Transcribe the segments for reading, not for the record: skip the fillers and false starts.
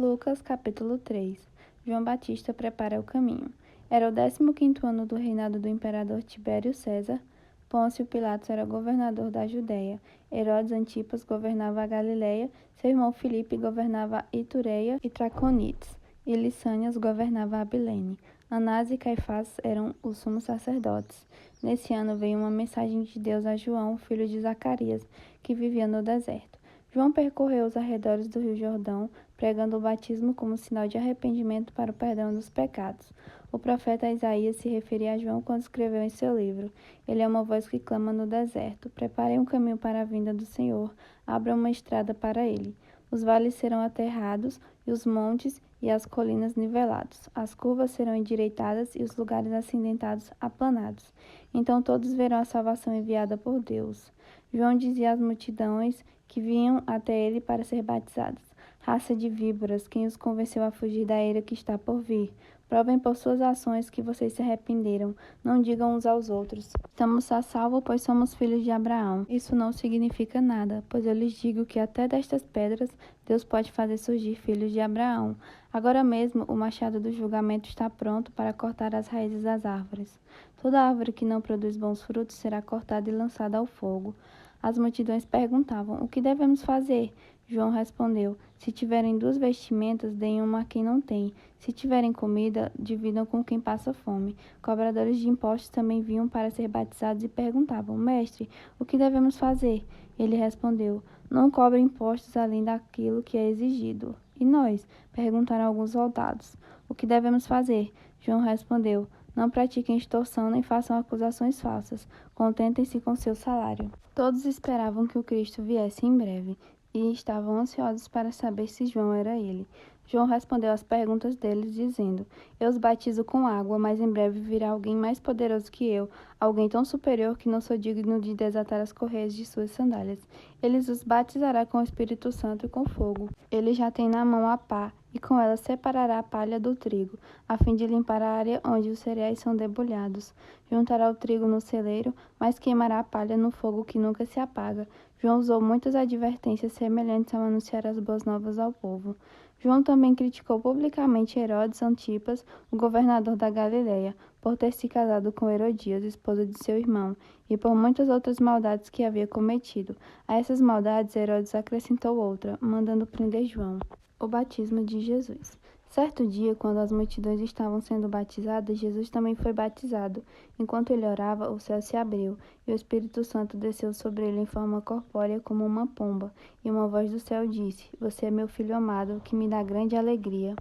Lucas, capítulo 3. João Batista prepara o caminho. Era o 15º ano do reinado do imperador Tibério César. Pôncio Pilatos era governador da Judéia. Herodes Antipas governava a Galiléia. Seu irmão Filipe governava Itureia e Traconites. E Lissânias governava a Abilene. Anás e Caifás eram os sumos sacerdotes. Nesse ano veio uma mensagem de Deus a João, filho de Zacarias, que vivia no deserto. João percorreu os arredores do Rio Jordão, pregando o batismo como sinal de arrependimento para o perdão dos pecados. O profeta Isaías se referia a João quando escreveu em seu livro: Ele é uma voz que clama no deserto: preparem um caminho para a vinda do Senhor, abram uma estrada para ele. Os vales serão aterrados, e os montes e as colinas nivelados. As curvas serão endireitadas e os lugares acidentados aplanados. Então todos verão a salvação enviada por Deus. João dizia às multidões que vinham até ele para ser batizados: raça de víboras, quem os convenceu a fugir da ira que está por vir? Provem por suas ações que vocês se arrependeram. Não digam uns aos outros: estamos a salvo, pois somos filhos de Abraão. Isso não significa nada, pois eu lhes digo que até destas pedras Deus pode fazer surgir filhos de Abraão. Agora mesmo o machado do julgamento está pronto para cortar as raízes das árvores. Toda árvore que não produz bons frutos será cortada e lançada ao fogo. As multidões perguntavam: o que devemos fazer? João respondeu: se tiverem 2 vestimentas, deem uma a quem não tem. Se tiverem comida, dividam com quem passa fome. Cobradores de impostos também vinham para ser batizados e perguntavam: Mestre, o que devemos fazer? Ele respondeu: não cobrem impostos além daquilo que é exigido. E nós? Perguntaram alguns soldados. O que devemos fazer? João respondeu: não pratiquem extorsão nem façam acusações falsas. Contentem-se com seu salário. Todos esperavam que o Cristo viesse em breve e estavam ansiosos para saber se João era ele. João respondeu às perguntas deles, dizendo: eu os batizo com água, mas em breve virá alguém mais poderoso que eu, alguém tão superior que não sou digno de desatar as correias de suas sandálias. Ele os batizará com o Espírito Santo e com fogo. Ele já tem na mão a pá, e com ela separará a palha do trigo, a fim de limpar a área onde os cereais são debulhados. Juntará o trigo no celeiro, mas queimará a palha no fogo que nunca se apaga. João usou muitas advertências semelhantes ao anunciar as boas novas ao povo. João também criticou publicamente Herodes Antipas, o governador da Galiléia, por ter se casado com Herodias, esposa de seu irmão, e por muitas outras maldades que havia cometido. A essas maldades Herodes acrescentou outra, mandando prender João. O batismo de Jesus. Certo dia, quando as multidões estavam sendo batizadas, Jesus também foi batizado. Enquanto ele orava, o céu se abriu, e o Espírito Santo desceu sobre ele em forma corpórea como uma pomba. E uma voz do céu disse: Você é meu filho amado, que me dá grande alegria.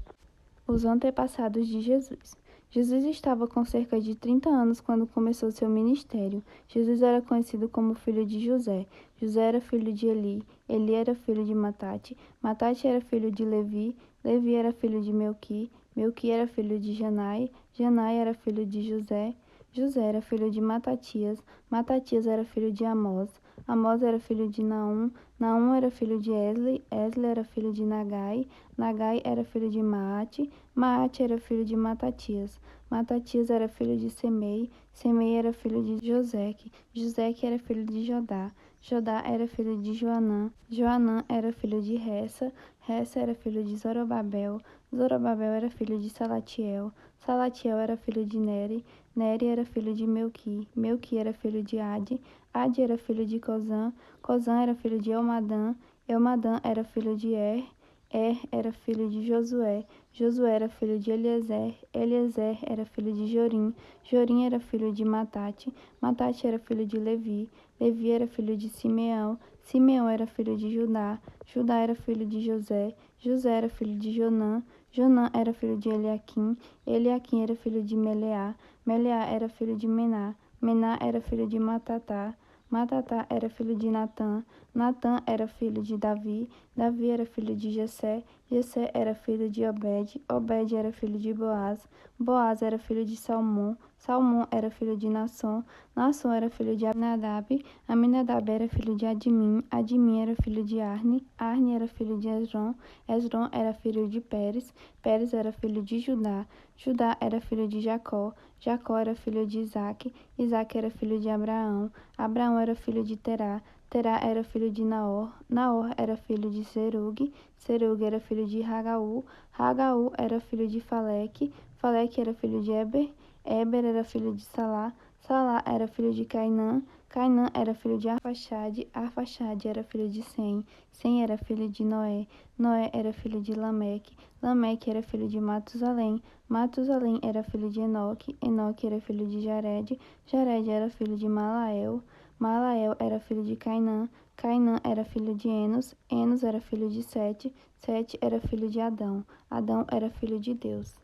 Os antepassados de Jesus. Jesus estava com cerca de 30 anos quando começou seu ministério. Jesus era conhecido como filho de José. José era filho de Eli. Eli era filho de Matate. Matate era filho de Levi. Levi era filho de Melqui. Melqui era filho de Janai. Janai era filho de José. José era filho de Matatias. Matatias era filho de Amós. Amós era filho de Naum. Naum era filho de Esli. Esli era filho de Nagai. Nagai era filho de Maate. Maate era filho de Matatias. Matatias era filho de Semei. Semei era filho de Joseque. Joseque era filho de Jodá. Jodá era filho de Joanã. Joanã era filho de Ressa. Ressa era filho de Zorobabel. Zorobabel era filho de Salatiel. Salatiel era filho de Neri. Neri era filho de Melqui. Melqui era filho de Ade. Ade era filho de Cozã. Cozã era filho de Elmadã. Elmadã era filho de Er. Er era filho de Josué. Josué era filho de Eliezer. Eliezer era filho de Jorim. Jorim era filho de Matate. Matate era filho de Levi. Levi era filho de Simeão. Simeão era filho de Judá. Judá era filho de José. José era filho de Jonã. Jonã era filho de Eliaquim. Eliaquim era filho de Meleá. Meleá era filho de Mená. Mená era filho de Matatá. Matatá era filho de Natã. Natã era filho de Davi. Davi era filho de Jessé. Jessé era filho de Obed. Obed era filho de Boaz. Boaz era filho de Salmão. Salmão era filho de Naasson. Naasson era filho de Aminadab. Aminadab era filho de Admim. Admim era filho de Arni. Arni era filho de Esrom. Esrom era filho de Pérez. Pérez era filho de Judá. Judá era filho de Jacó. Jacó era filho de Isaque. Isaque era filho de Abraão. Abraão era filho de Terá. Terá era filho de Naor, Naor era filho de Serug, Serug era filho de Ragaú, Ragaú era filho de Faleque, Faleque era filho de Eber, Eber era filho de Salá, Salá era filho de Cainã, Cainã era filho de Arfaxade, Arfaxade era filho de Sem, Sem era filho de Noé, Noé era filho de Lameque, Lameque era filho de Matusalém, Matusalém era filho de Enoque, Enoque era filho de Jared, Jared era filho de Malael, Malael era filho de Cainã, Cainã era filho de Enos, Enos era filho de Sete, Sete era filho de Adão, Adão era filho de Deus.